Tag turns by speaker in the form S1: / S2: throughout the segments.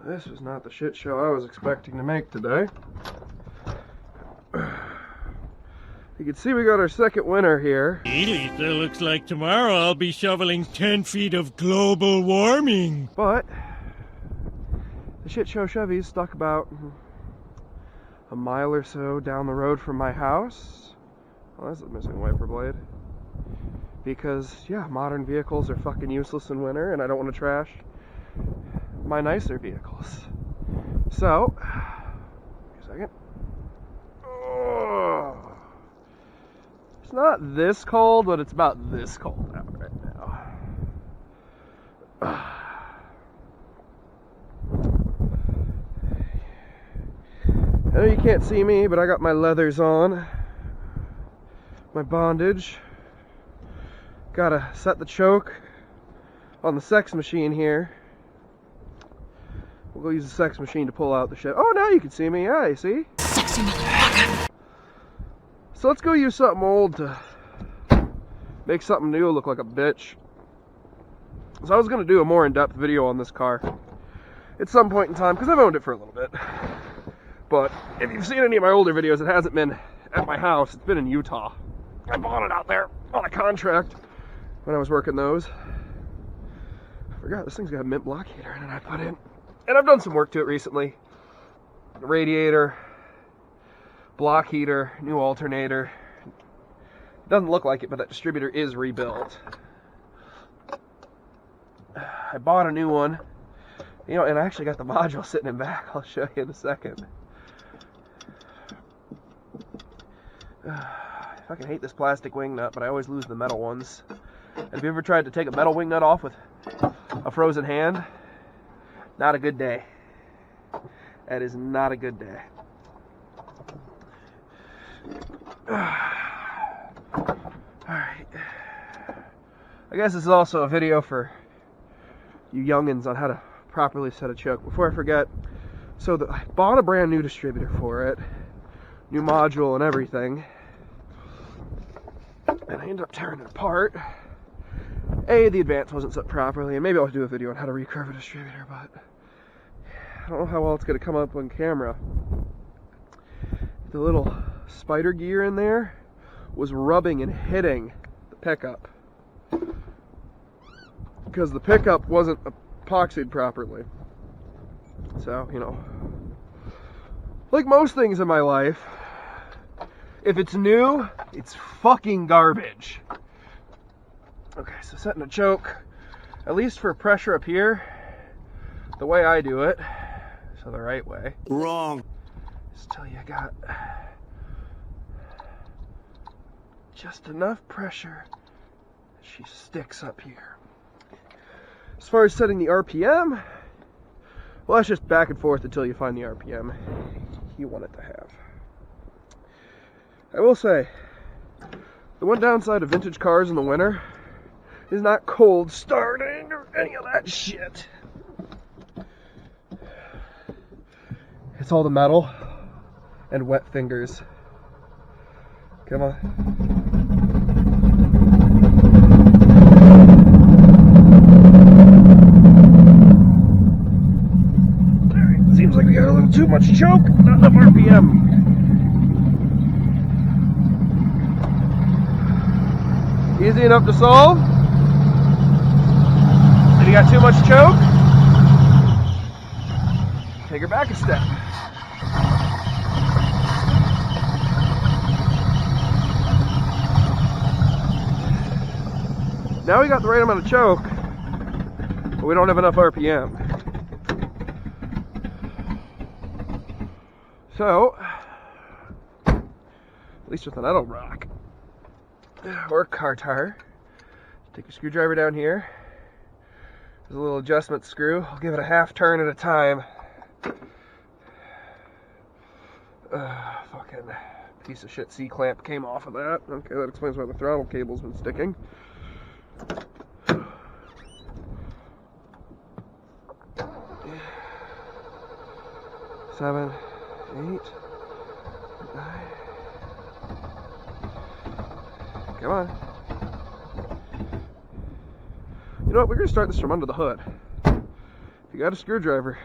S1: This is not the shit show I was expecting to make today. You can see we got our second winter here.
S2: It looks like tomorrow I'll be shoveling 10 feet of global warming.
S1: But the shit show Chevy's stuck about a mile or so down the road from my house. Well, that's a missing wiper blade. Because, yeah, modern vehicles are fucking useless in winter, and I don't want to trash my nicer vehicles. So, wait a second. Oh. It's not this cold, but it's about this cold out right now. I know you can't see me, but I got my leathers on, my bondage. Gotta set the choke on the sex machine here. We'll go use the sex machine to pull out the shit. Oh, now you can see me. Yeah, you see?
S3: Sexy motherfucker.
S1: So let's go use something old to make something new look like a bitch. So I was gonna do a more in-depth video on this car at some point in time, because I've owned it for a little bit. But if you've seen any of my older videos, it hasn't been at my house. It's been in Utah. I bought it out there on a contract when I was working those. I forgot this thing's got a mint block heater in it I put in. And I've done some work to it recently. The radiator, block heater, new alternator. It doesn't look like it, but that distributor is rebuilt. I bought a new one. You know, and I actually got the module sitting in back. I'll show you in a second. I fucking hate this plastic wing nut, but I always lose the metal ones. Have you ever tried to take a metal wing nut off with a frozen hand? Not a good day. That is not a good day. Alright. I guess this is also a video for you youngins on how to properly set a choke. Before I forget, so I bought a brand new distributor for it. New module and everything. And I ended up tearing it apart. The advance wasn't set properly, and maybe I'll do a video on how to recurve a distributor, but I don't know how well it's going to come up on camera. The little spider gear in there was rubbing and hitting the pickup, because the pickup wasn't epoxied properly. So, you know, like most things in my life, if it's new, it's fucking garbage. Okay, so setting a choke, at least for pressure up here, the way I do it, so the right way.
S2: Wrong.
S1: Is till you got just enough pressure that she sticks up here. As far as setting the RPM, well, that's just back and forth until you find the RPM you want it to have. I will say, the one downside of vintage cars in the winter is not cold starting or any of that shit. It's all the metal and wet fingers. Come on. Alright, seems like we got a little too much choke, not enough RPM. Easy enough to solve. If you got too much choke, take her back a step. Now we got the right amount of choke, but we don't have enough RPM. So, at least with an idle rock or a car tire, take your screwdriver down here. There's a little adjustment screw. I'll give it a half turn at a time. Fucking piece of shit C-clamp came off of that. Okay, that explains why the throttle cable's been sticking. Seven, 8, 9. Come on. You know what? We're going to start this from under the hood. If you got a screwdriver,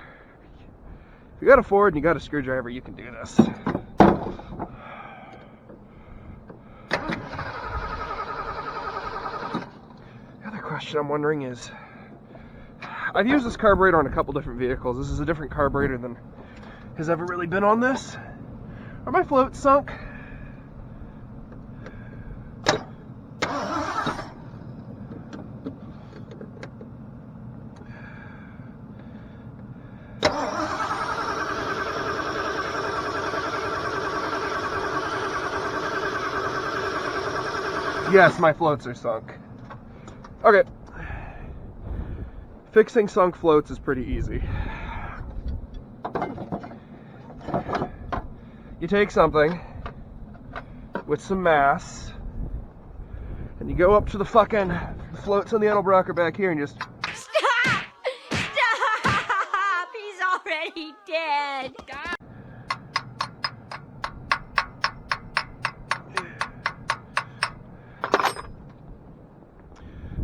S1: If you got a Ford and you got a screwdriver, you can do this. The other question I'm wondering is, I've used this carburetor on a couple different vehicles. This is a different carburetor than has ever really been on this. Are my floats sunk? Yes, my floats are sunk. Okay. Fixing sunk floats is pretty easy. You take something with some mass, and you go up to the fucking floats on the Edelbrocker back here and just...
S3: Stop! Stop! He's already dead!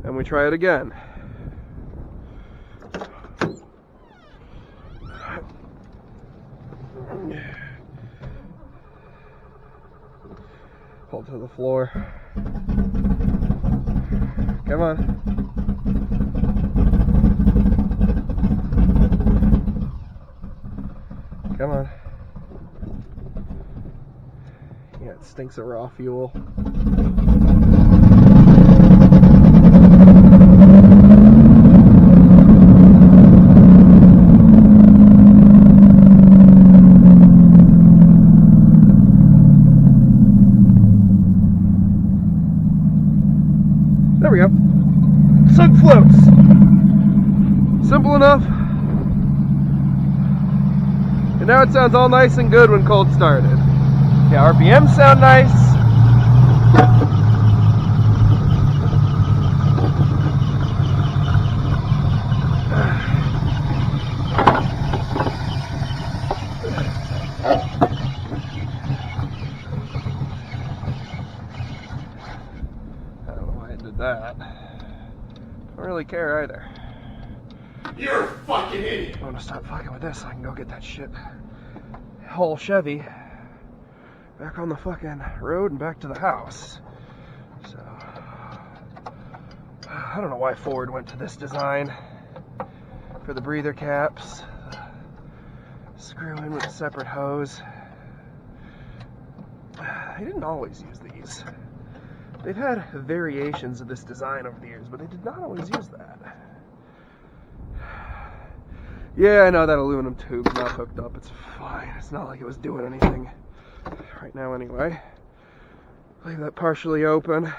S1: And we try it again. Pull to the floor. Come on. Come on. Yeah, it stinks of raw fuel. There we go. Sunk floats. Simple enough. And now it sounds all nice and good when cold started. Yeah, RPMs sound nice. That. Don't really care either.
S4: You're a fucking idiot.
S1: I want to stop fucking with this so I can go get that shit whole Chevy back on the fucking road and back to the house. So I don't know why Ford went to this design for the breather caps. Screw in with a separate hose. They didn't always use these. They've had variations of this design over the years, but they did not always use that. Yeah, I know that aluminum tube's not hooked up. It's fine. It's not like it was doing anything right now anyway. Leave that partially open.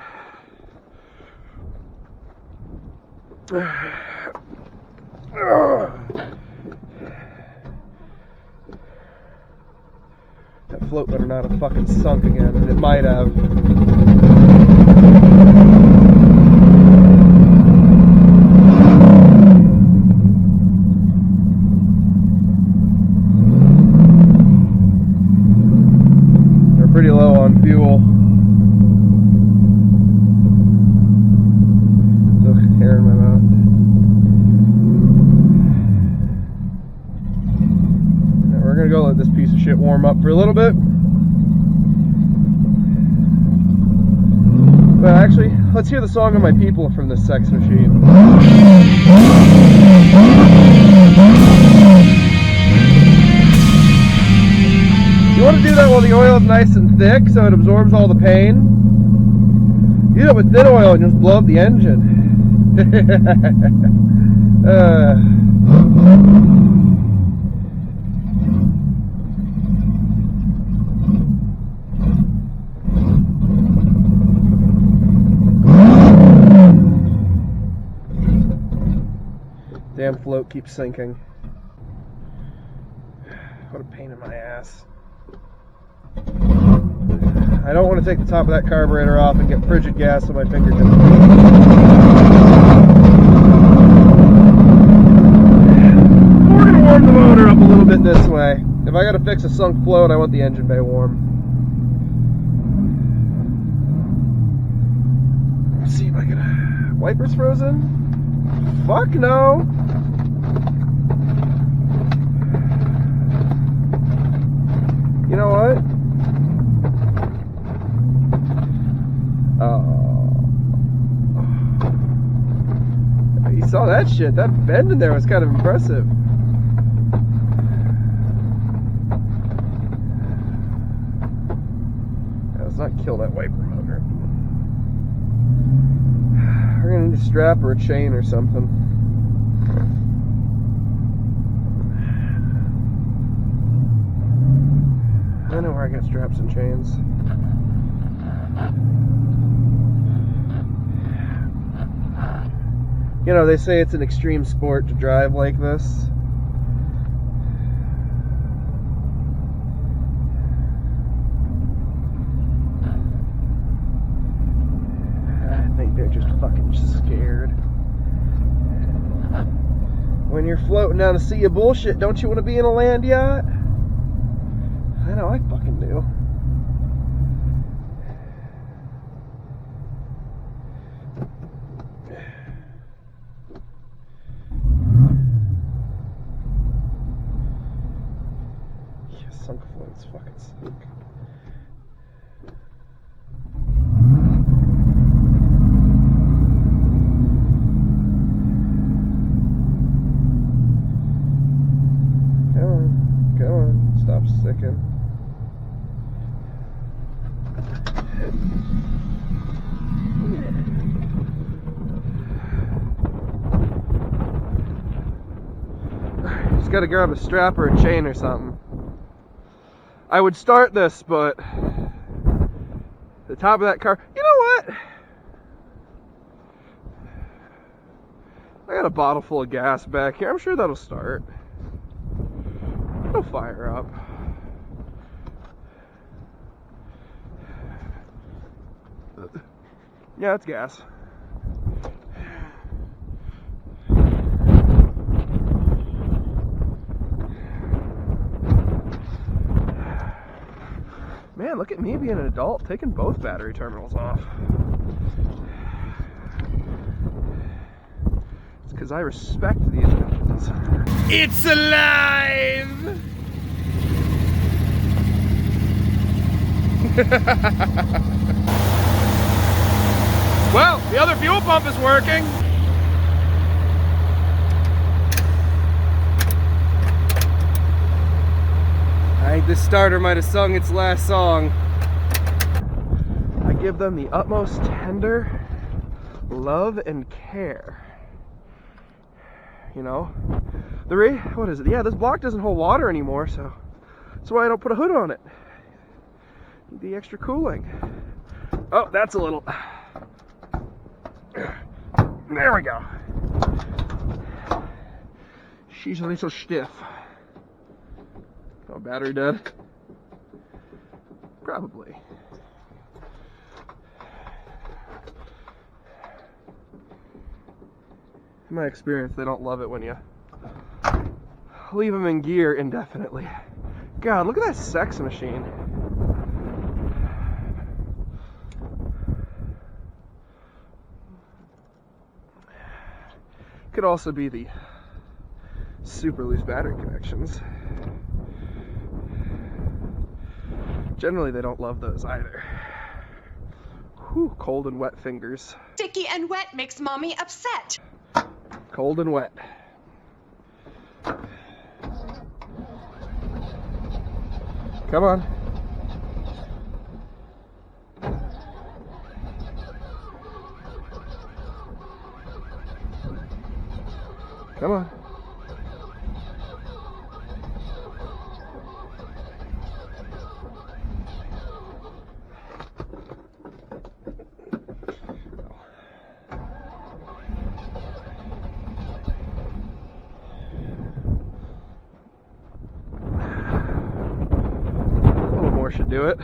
S1: That float better not have fucking sunk again, and it might have. They're pretty low on fuel. Ugh, hair in my mouth. Now we're gonna go let this piece of shit warm up for a little bit. But actually, let's hear the song of my people from this sex machine. You want to do that while the oil is nice and thick so it absorbs all the pain? Do that with thin oil and just blow up the engine. Damn float keeps sinking. What a pain in my ass. I don't want to take the top of that carburetor off and get frigid gas on my fingertips. We're going to warm the motor up a little bit this way. If I got to fix a sunk float, I want the engine bay warm. Let's see if I can... Wipers frozen? Fuck no! You saw that shit. That bend in there was kind of impressive. Yeah, let's not kill that wiper motor. We're gonna need a strap or a chain or something. I know where I got straps and chains. You know, they say it's an extreme sport to drive like this. I think they're just fucking scared. When you're floating down a sea of bullshit, don't you want to be in a land yacht? I know, I fucking do. Yeah, sunk floats fucking sunk. Come on, stop sticking. Just gotta grab a strap or a chain or something. I would start this, but the top of that car, you know what? I got a bottle full of gas back here. I'm sure that'll start. It'll fire up. Yeah, it's gas. Man, look at me being an adult, taking both battery terminals off. It's because I respect these engines.
S2: It's alive!
S1: Well, the other fuel pump is working. I think this starter might have sung its last song. I give them the utmost tender love and care. You know? What is it? Yeah, this block doesn't hold water anymore, so that's why I don't put a hood on it. Need the extra cooling. Oh, that's a little... There we go. She's a little stiff. Oh, battery dead? Probably. In my experience, they don't love it when you leave them in gear indefinitely. God, look at that sex machine. Could also be the super loose battery connections. Generally, they don't love those either. Whew, cold and wet fingers.
S5: Sticky and wet makes mommy upset.
S1: Cold and wet. Come on. Come on. A little more should do it.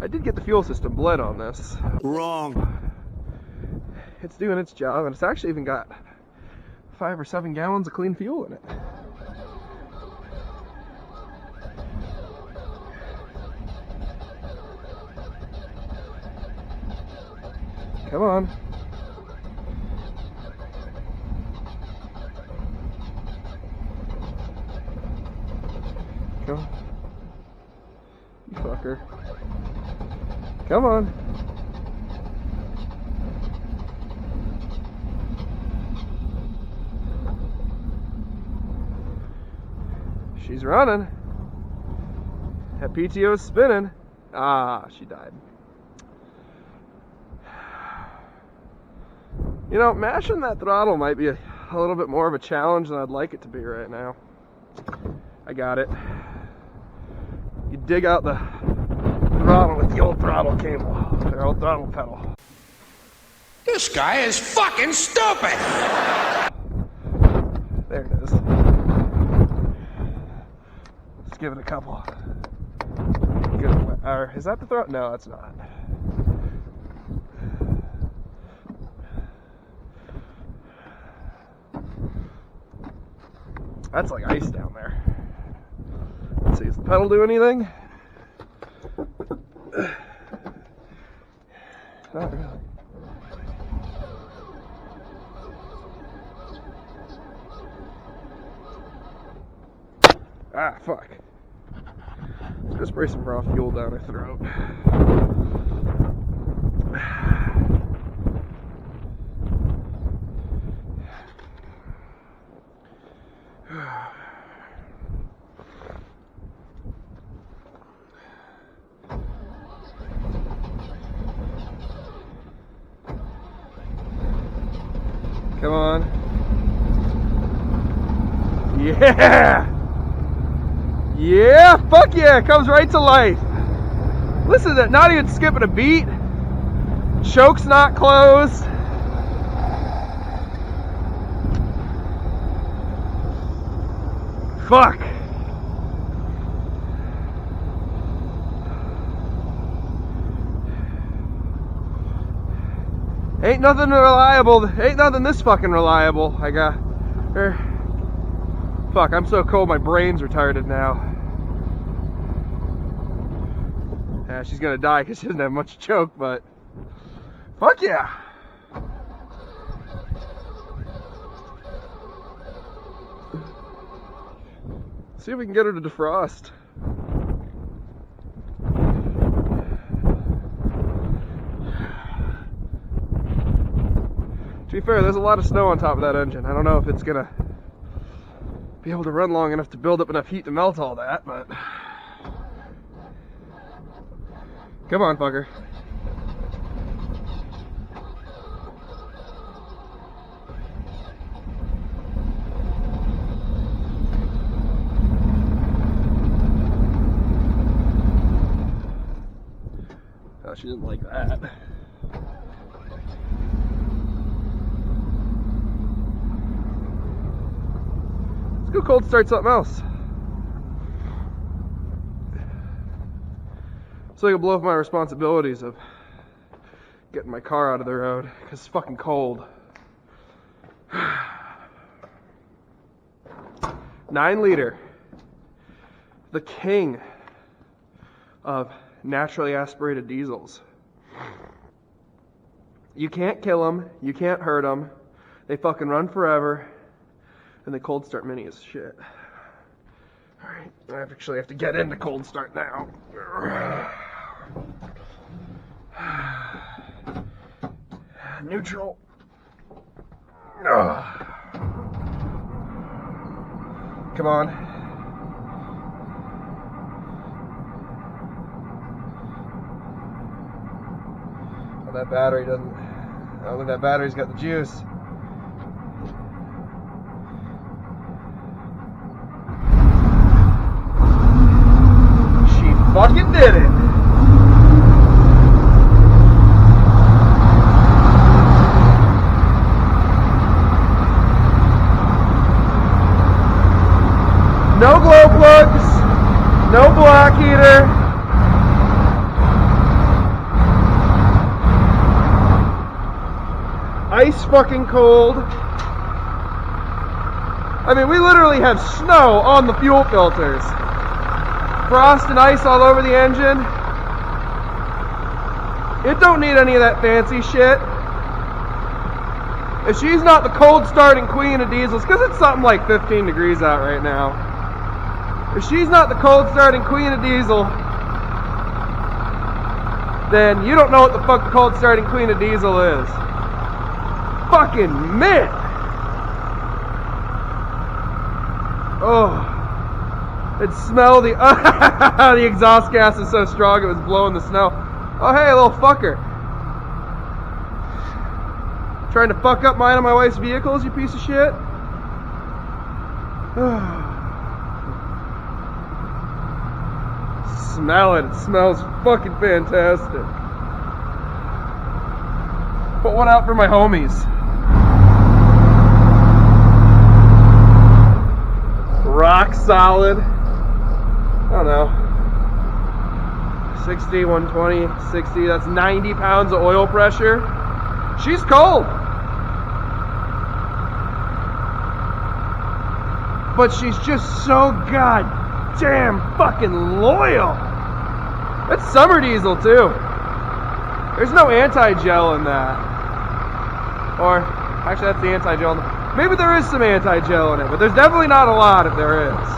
S1: I did get the fuel system bled on this.
S2: Wrong.
S1: It's doing its job, and it's actually even got 5 or 7 gallons of clean fuel in it. Come on. Come on. You fucker. Come on. She's running. That PTO's spinning. Ah, she died. You know, mashing that throttle might be a little bit more of a challenge than I'd like it to be right now. I got it. You dig out the throttle with the old throttle cable, the old throttle pedal.
S4: This guy is fucking stupid!
S1: There it is. Let's give it a couple. Good. Is that the throttle? No, it's not. That's like ice down there. Let's see, does the pedal do anything? Not really. Ah, fuck. Let's go spray some raw fuel down her throat. Come on. Yeah! Yeah! Fuck yeah! It comes right to life. Listen to that. Not even skipping a beat. Choke's not closed. Fuck. Ain't nothing reliable. Ain't nothing this fucking reliable. I got. Fuck, I'm so cold my brain's retarded now. Yeah, she's gonna die because she doesn't have much choke, but. Fuck yeah! See if we can get her to defrost. To be fair, there's a lot of snow on top of that engine. I don't know if it's gonna be able to run long enough to build up enough heat to melt all that, but... Come on, fucker. Oh, she didn't like that. Let's go cold start something else. So I can blow off my responsibilities of getting my car out of the road, because it's fucking cold. 9-liter. The king of naturally aspirated diesels. You can't kill them, you can't hurt them, they fucking run forever, and they cold start mini as shit. Alright, I actually have to get into cold start now. Neutral. Come on. Oh, that battery doesn't. I don't think that battery's got the juice. She fucking did it. No glow plugs, no block heater. Ice fucking cold. I mean, we literally have snow on the fuel filters. Frost and ice all over the engine. It don't need any of that fancy shit. If she's not the cold starting queen of diesels, because it's something like 15 degrees out right now. If she's not the cold starting queen of diesel, then you don't know what the fuck the cold starting queen of diesel is. Fucking mint! Oh. It'd smell the the exhaust gas is so strong it was blowing the snow. Oh hey, little fucker. Trying to fuck up mine and my wife's vehicles, you piece of shit. Smell it. It smells fucking fantastic. Put one out for my homies. Rock solid. I don't know. 60, 120, 60. That's 90 pounds of oil pressure. She's cold. But she's just so goddamn fucking loyal. That's summer diesel too. There's no anti-gel in that. Or, actually that's the anti-gel. Maybe there is some anti-gel in it, but there's definitely not a lot if there is.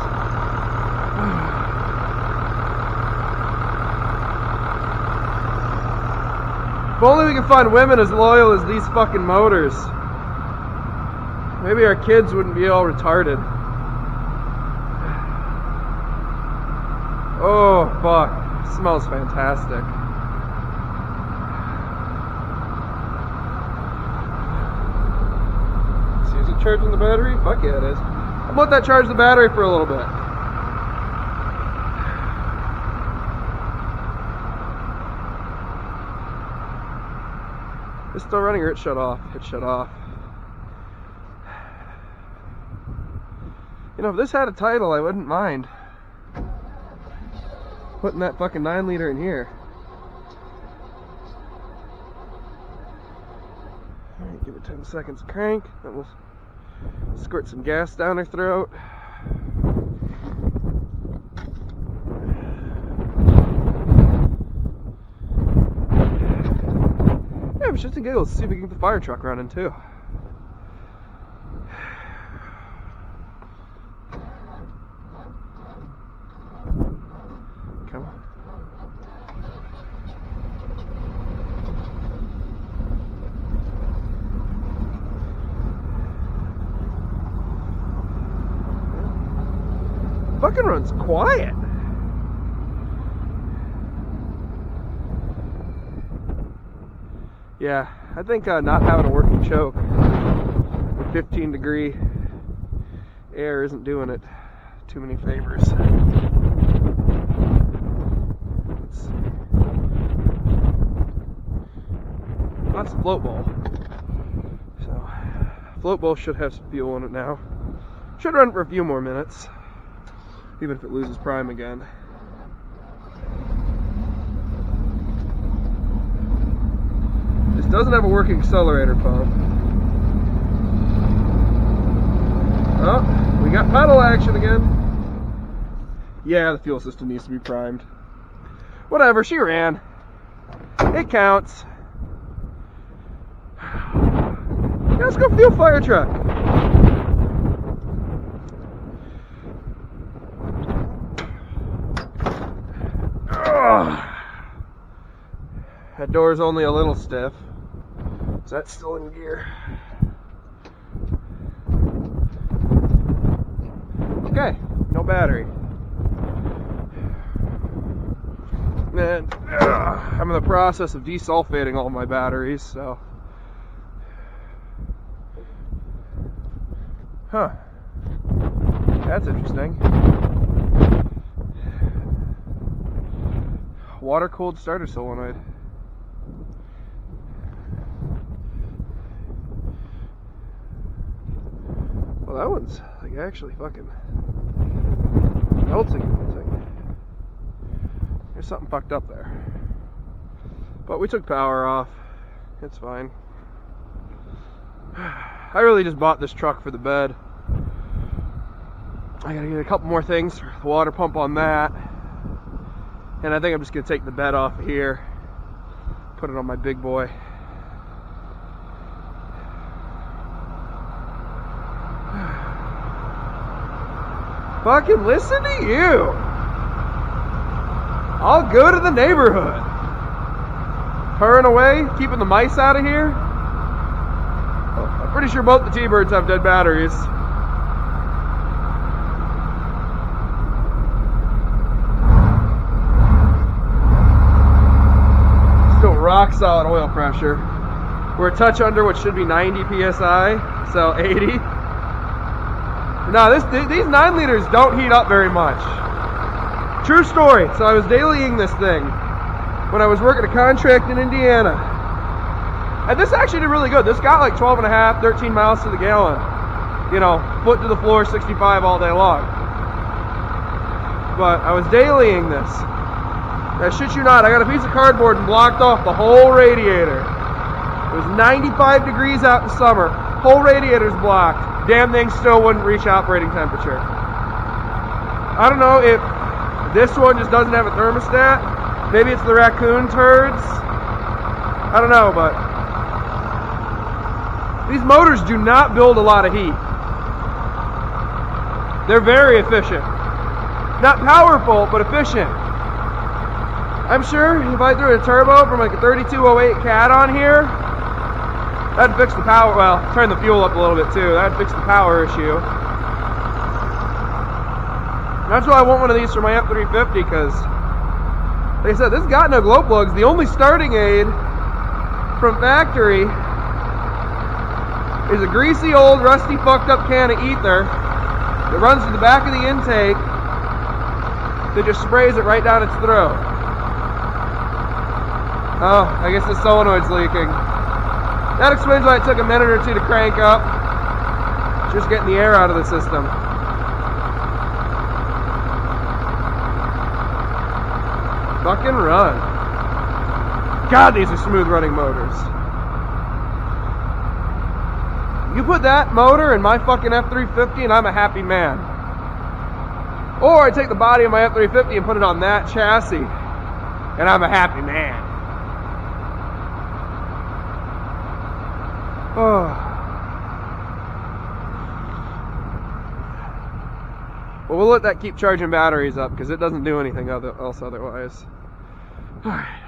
S1: If only we could find women as loyal as these fucking motors. Maybe our kids wouldn't be all retarded. Oh, fuck. It smells fantastic. See, is it charging the battery? Fuck yeah, it is. I'll let that charge the battery for a little bit. It's still running or it shut off? It shut off. You know, if this had a title, I wouldn't mind putting that fucking 9-liter in here. Alright, give it 10 seconds of crank, then we'll squirt some gas down her throat. Yeah, but just to giggles, see if we can get the fire truck running too. Come on. Fucking runs quiet. Yeah, I think not having a working choke with 15-degree air isn't doing it too many favors. That's a float bowl. So, float bowl should have some fuel in it now. Should run for a few more minutes, even if it loses prime again. This doesn't have a working accelerator pump. Oh, we got pedal action again. Yeah, the fuel system needs to be primed. Whatever, she ran. It counts. Yeah, let's go fuel fire truck. Ugh. That door's only a little stiff. Is that still in gear? Okay, no battery. And I'm in the process of desulfating all my batteries, so. Huh. That's interesting. Water-cooled starter solenoid. Well, that one's like actually fucking melting. There's something fucked up there. But we took power off. It's fine. I really just bought this truck for the bed. I gotta get a couple more things for the water pump on that. And I think I'm just gonna take the bed off of here, put it on my big boy. Fucking listen to you. I'll go to the neighborhood. Purring away, keeping the mice out of here. Well, I'm pretty sure both the T-Birds have dead batteries. rock solid oil pressure. We're a touch under what should be 90 psi, so 80. No, these 9 liters don't heat up very much. True story. So I was dailying this thing when I was working a contract in Indiana. And this actually did really good. This got like 12 and a half, 13 miles to the gallon. You know, foot to the floor, 65 all day long. But I was dailying this. I shit you not, I got a piece of cardboard and blocked off the whole radiator. It was 95 degrees out in summer. Whole radiator's blocked. Damn thing still wouldn't reach operating temperature. I don't know if this one just doesn't have a thermostat. Maybe it's the raccoon turds. I don't know, but these motors do not build a lot of heat. They're very efficient. Not powerful, but efficient. I'm sure if I threw a turbo from like a 3208 Cat on here, that'd fix the power, well, turn the fuel up a little bit too. That'd fix the power issue. And that's why I want one of these for my F-350, because, like I said, this has got no glow plugs. The only starting aid from factory is a greasy old rusty fucked up can of ether that runs to the back of the intake that just sprays it right down its throat. Oh, I guess the solenoid's leaking. That explains why it took a minute or two to crank up. Just getting the air out of the system. Fucking run. God, these are smooth running motors. You put that motor in my fucking F-350 and I'm a happy man. Or I take the body of my F-350 and put it on that chassis and I'm a happy man. Oh. Well, we'll let that keep charging batteries up because it doesn't do anything else otherwise. All right.